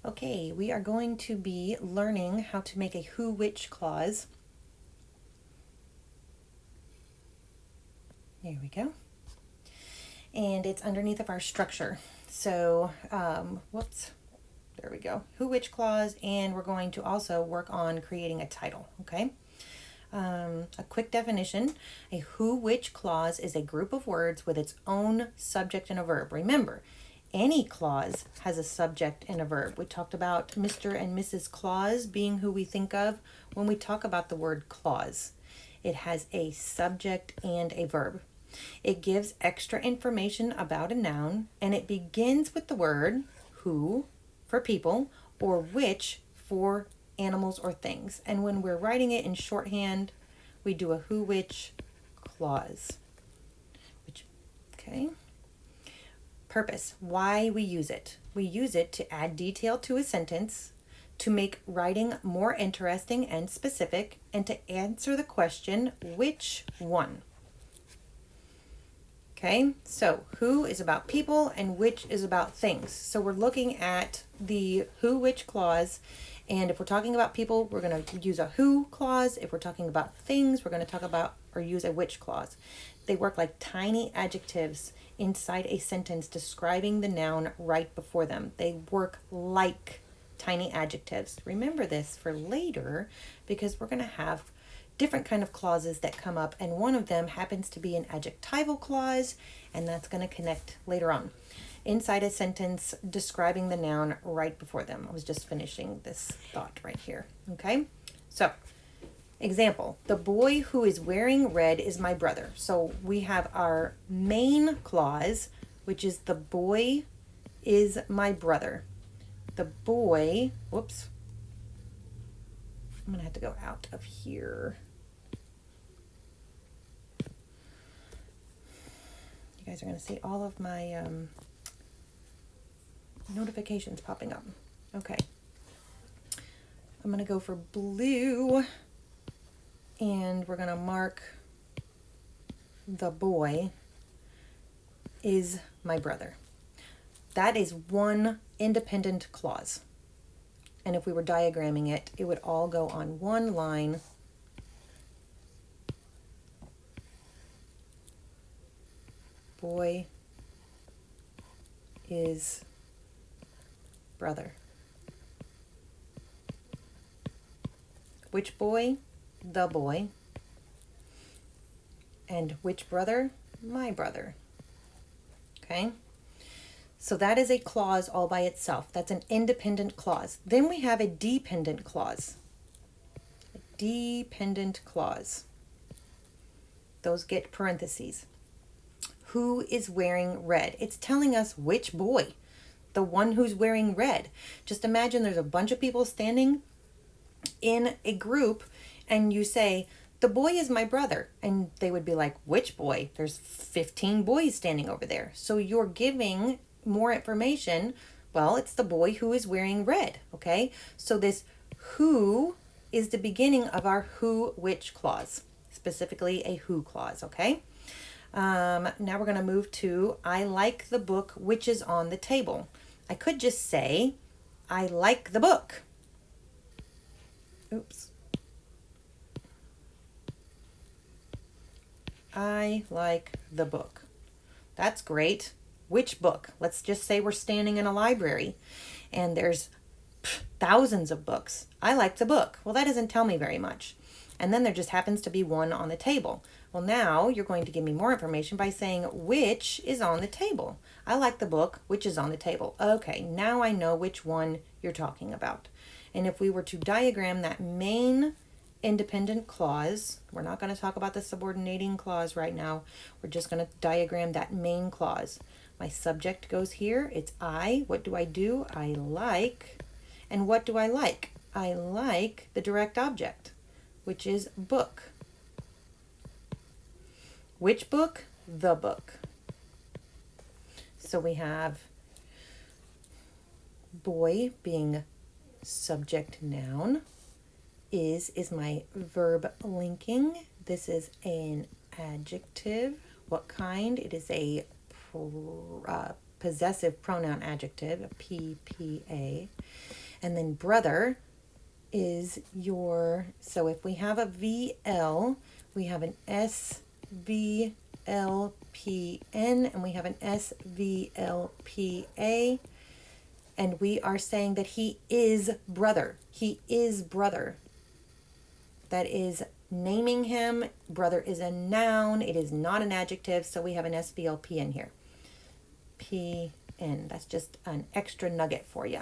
Okay, we are going to be learning how to make a who which clause. There we go. And it's underneath of our structure. So, there we go. Who which clause, and we're going to also work on creating a title, okay? A quick definition, a who which clause is a group of words with its own subject and a verb. Remember, any clause has a subject and a verb. We talked about Mr. and Mrs. Claus being who we think of when we talk about the word clause. It has a subject and a verb. It gives extra information about a noun, and it begins with the word who for people or which for animals or things. And when we're writing it in shorthand, we do a who which clause. Okay. Purpose, why we use it. We use it to add detail to a sentence, to make writing more interesting and specific, and to answer the question, which one? Okay, so who is about people and which is about things. So we're looking at the who which clause, and if we're talking about people, we're going to use a who clause. If we're talking about things, we're going to talk about or use a which clause. They work like tiny adjectives inside a sentence describing the noun right before them. They work like tiny adjectives. Remember this for later because we're going to have different kind of clauses that come up, and one of them happens to be an adjectival clause, and that's going to connect later on inside a sentence describing the noun right before them. I was just finishing this thought right here. Okay, so example, the boy who is wearing red is my brother. So we have our main clause, which is the boy is my brother. The boy, whoops, I'm gonna have to go out of here. You guys are gonna see all of my notifications popping up. Okay, I'm gonna go for blue, and we're gonna mark the boy is my brother. That is one independent clause. And if we were diagramming it, it would all go on one line. Boy is brother. Which boy? The boy. And which brother? My brother. Okay? So that is a clause all by itself. That's an independent clause. Then we have a dependent clause. A dependent clause. Those get parentheses. Who is wearing red? It's telling us which boy. The one who's wearing red. Just imagine there's a bunch of people standing in a group and you say, the boy is my brother. And they would be like, which boy? There's 15 boys standing over there. So you're giving more information. Well, it's the boy who is wearing red. Okay. So this who is the beginning of our who which clause, specifically a who clause. Okay. Now we're going to move to I like the book which is on the table. I could just say I like the book. Oops. I like the book. That's great. Which book? Let's just say we're standing in a library and there's thousands of books. I like the book. Well, that doesn't tell me very much. And then there just happens to be one on the table. Well, now you're going to give me more information by saying which is on the table. I like the book which is on the table. Okay, now I know which one you're talking about. And if we were to diagram that main independent clause, we're not going to talk about the subordinating clause right now. We're just going to diagram that main clause. My subject goes here. It's I. What do? I like. And what do I like? I like the direct object, which is book. Which book? The book. So we have boy being subject noun. Is my verb linking. This is an adjective. What kind? It is a possessive pronoun adjective, a PPA. And then brother is your, so if we have a VL, we have an SVLPN and we have an SVLPA. And we are saying that he is brother. He is brother. That is naming him. Brother is a noun. It is not an adjective. So we have an SVLPN here. PN. That's just an extra nugget for you.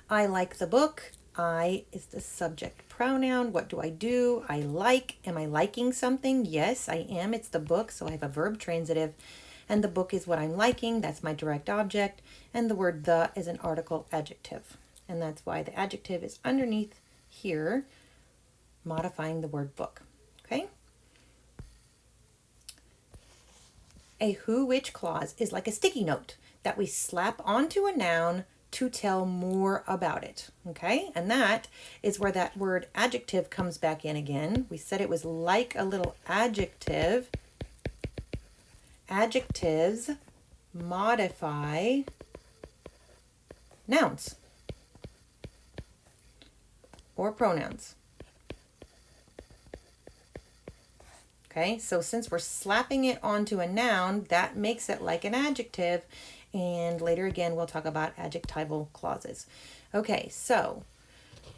I like the book. I is the subject pronoun. What do? I like. Am I liking something? Yes, I am. It's the book. So I have a verb transitive. And the book is what I'm liking. That's my direct object. And the word the is an article adjective. And that's why the adjective is underneath here, modifying the word book. Okay? A who, which clause is like a sticky note that we slap onto a noun to tell more about it. Okay? And that is where that word adjective comes back in again. We said it was like a little adjective. Adjectives modify nouns or pronouns. Okay, so since we're slapping it onto a noun, that makes it like an adjective. And later again, we'll talk about adjectival clauses. Okay, so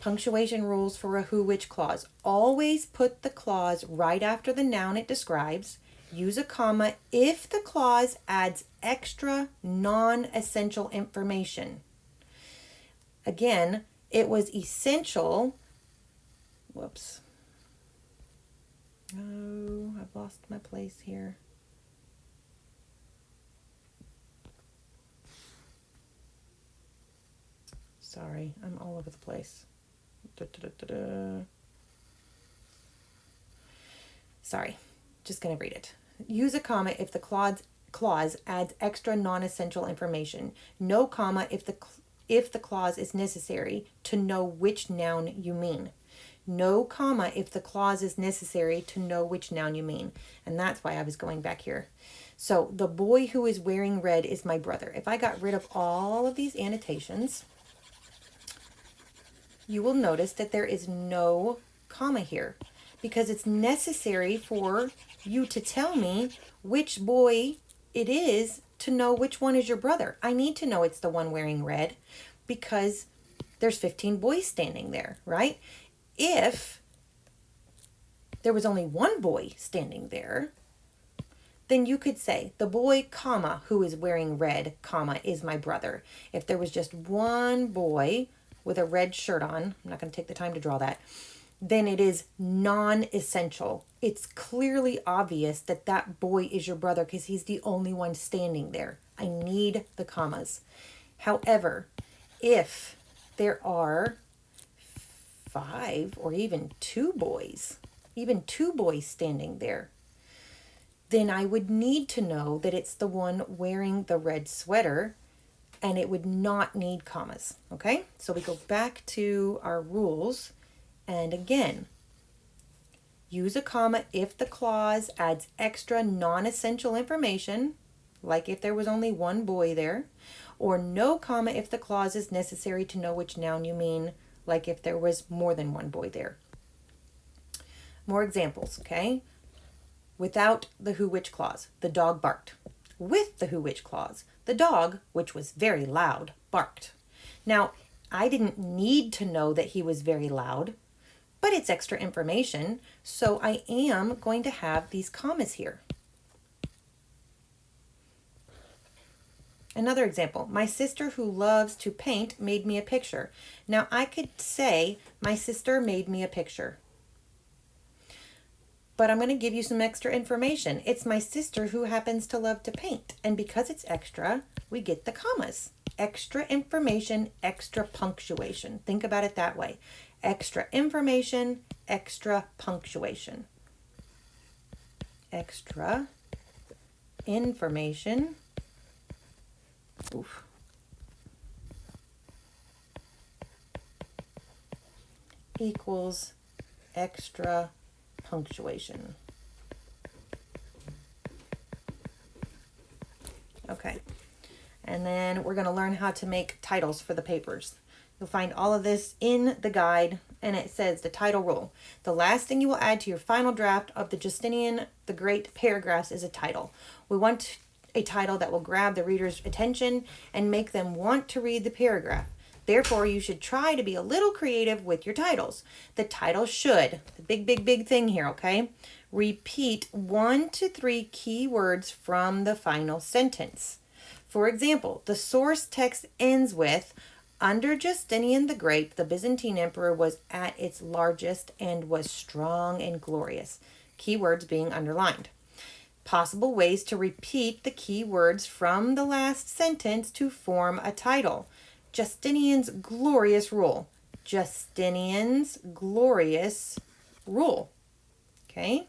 punctuation rules for a who, which clause. Always put the clause right after the noun it describes. Use a comma if the clause adds extra non-essential information. Again, it was essential. Whoops. Oh, I've lost my place here. Sorry, I'm all over the place. Sorry, just going to read it. Use a comma if the clause adds extra non-essential information. No comma if the clause is necessary to know which noun you mean. No comma if the clause is necessary to know which noun you mean. And that's why I was going back here. So the boy who is wearing red is my brother. If I got rid of all of these annotations, you will notice that there is no comma here because it's necessary for you to tell me which boy it is to know which one is your brother. I need to know it's the one wearing red because there's 15 boys standing there, right? If there was only one boy standing there, then you could say the boy, comma, who is wearing red, comma, is my brother. If there was just one boy with a red shirt on, I'm not going to take the time to draw that, then it is non-essential. It's clearly obvious that that boy is your brother because he's the only one standing there. I need the commas. However, if there are 5 or even 2 boys standing there, then I would need to know that it's the one wearing the red sweater, and it would not need commas. Okay, so we go back to our rules, and again, use a comma if the clause adds extra non-essential information, like if there was only one boy there, or no comma if the clause is necessary to know which noun you mean, like if there was more than one boy there. More examples, okay? Without the who, which clause, the dog barked. With the who, which clause, the dog, which was very loud, barked. Now, I didn't need to know that he was very loud, but it's extra information, so I am going to have these commas here. Another example, my sister who loves to paint made me a picture. Now I could say my sister made me a picture, but I'm going to give you some extra information. It's my sister who happens to love to paint. And because it's extra, we get the commas. Extra information, extra punctuation. Think about it that way. Extra information, extra punctuation. Extra information. Oof. Equals extra punctuation. Okay. And then we're going to learn how to make titles for the papers. You'll find all of this in the guide, and it says the title rule. The last thing you will add to your final draft of the Justinian the Great paragraphs is a title. We want a title that will grab the reader's attention and make them want to read the paragraph. Therefore, you should try to be a little creative with your titles. The title should, the big thing here, okay, repeat 1 to 3 key words from the final sentence. For example, the source text ends with, under Justinian the Great, the Byzantine Emperor was at its largest and was strong and glorious. Keywords being underlined. Possible ways to repeat the key words from the last sentence to form a title. Justinian's glorious rule. Justinian's glorious rule. Okay?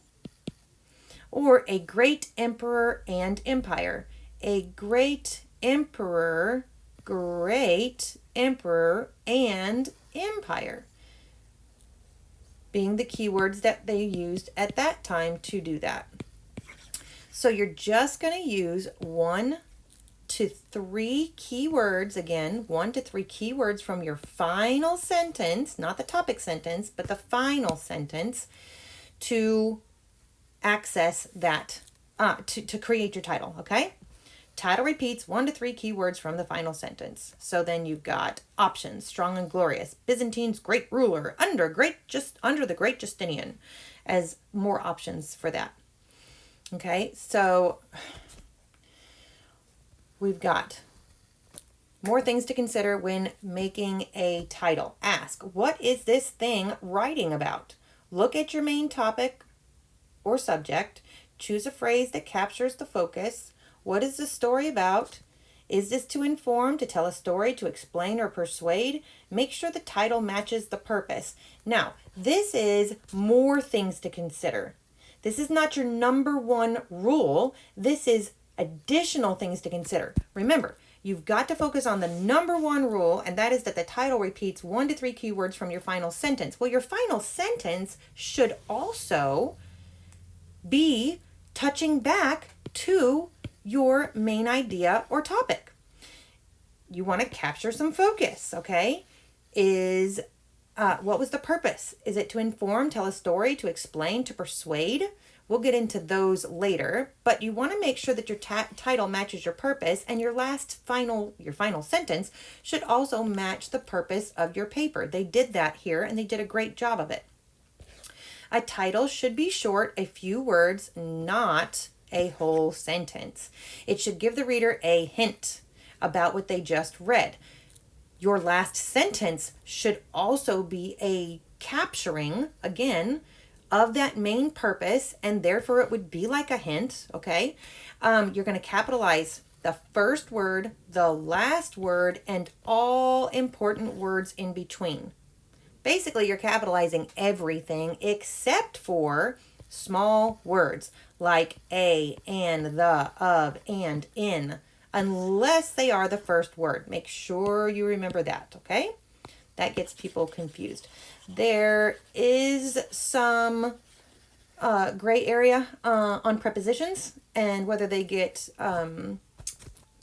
Or a great emperor and empire. A great emperor, and empire, being the keywords that they used at that time to do that. So you're just going to use 1 to 3 keywords, again, 1 to 3 keywords from your final sentence, not the topic sentence, but the final sentence, to access that, to create your title, okay? Title repeats 1 to 3 keywords from the final sentence. So then you've got options: strong and glorious, Byzantine's great ruler, under the great Justinian, as more options for that. Okay, so we've got more things to consider when making a title. Ask, what is this thing writing about? Look at your main topic or subject. Choose a phrase that captures the focus. What is the story about? Is this to inform, to tell a story, to explain, or persuade? Make sure the title matches the purpose. Now, this is more things to consider. This is not your number one rule. This is additional things to consider. Remember, you've got to focus on the number one rule, and that is that the title repeats 1 to 3 keywords from your final sentence. Well, your final sentence should also be touching back to your main idea or topic. You want to capture some focus, okay? What was the purpose? Is it to inform, tell a story, to explain, to persuade? We'll get into those later, but you want to make sure that your title matches your purpose, and your final sentence should also match the purpose of your paper. They did that here, and they did a great job of it. A title should be short, a few words, not a whole sentence. It should give the reader a hint about what they just read. Your last sentence should also be a capturing, again, of that main purpose, and therefore it would be like a hint, okay? You're going to capitalize the first word, the last word, and all important words in between. Basically, you're capitalizing everything except for small words like a, and, the, of, and, in, unless they are the first word. Make sure you remember that, okay? That gets people confused. There is some gray area on prepositions and whether they get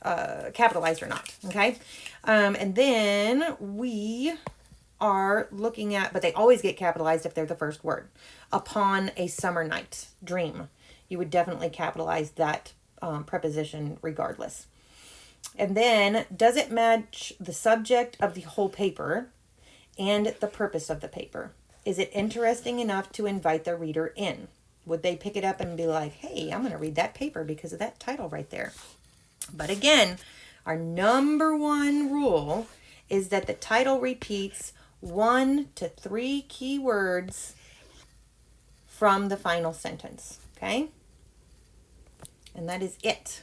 capitalized or not, okay? And then we are looking at, but they always get capitalized if they're the first word. Upon a summer night, dream. You would definitely capitalize that preposition regardless. And then, does it match the subject of the whole paper and the purpose of the paper? Is it interesting enough to invite the reader in? Would they pick it up and be like, hey, I'm going to read that paper because of that title right there? But again, our number one rule is that the title repeats 1 to 3 key words from the final sentence, okay? And that is it.